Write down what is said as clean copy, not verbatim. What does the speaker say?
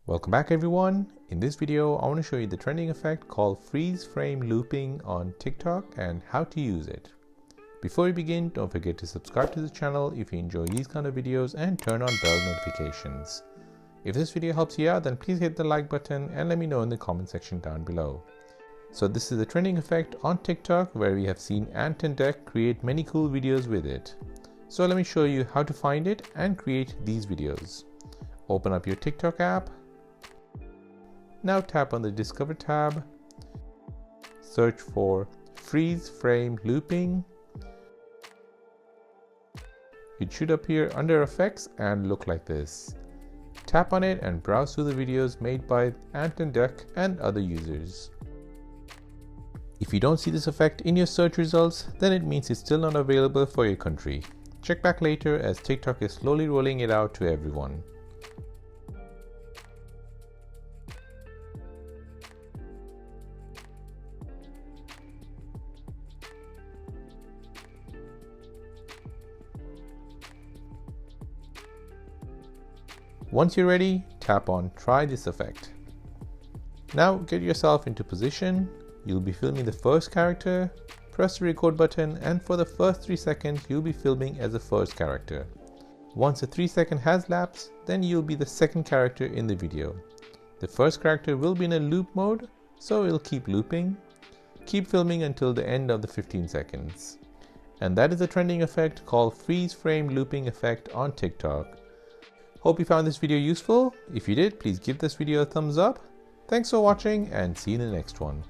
Welcome back everyone. In this video, I want to show you the trending effect called freeze frame looping on TikTok and how to use it. Before we begin, don't forget to subscribe to the channel if you enjoy these kind of videos and turn on bell notifications. If this video helps you out, then please hit the like button and let me know in the comment section down below. So this is the trending effect on TikTok where we have seen Ant and Dec create many cool videos with it. So let me show you how to find it and create these videos. Open up your TikTok app. Now tap on the Discover tab, search for freeze frame looping. It should appear under effects and look like this. Tap on it and browse through the videos made by Ant and Dec and other users. If you don't see this effect in your search results, then it means it's still not available for your country. Check back later as TikTok is slowly rolling it out to everyone. Once you're ready, tap on Try this effect. Now get yourself into position. You'll be filming the first character. Press the record button and for the first 3 seconds you'll be filming as the first character. Once the 3 seconds has lapsed, then you'll be the second character in the video. The first character will be in a loop mode, so it'll keep looping. Keep filming until the end of the 15 seconds. And that is the trending effect called freeze frame looping effect on TikTok. Hope you found this video useful. If you did, please give this video a thumbs up. Thanks for watching and see you in the next one.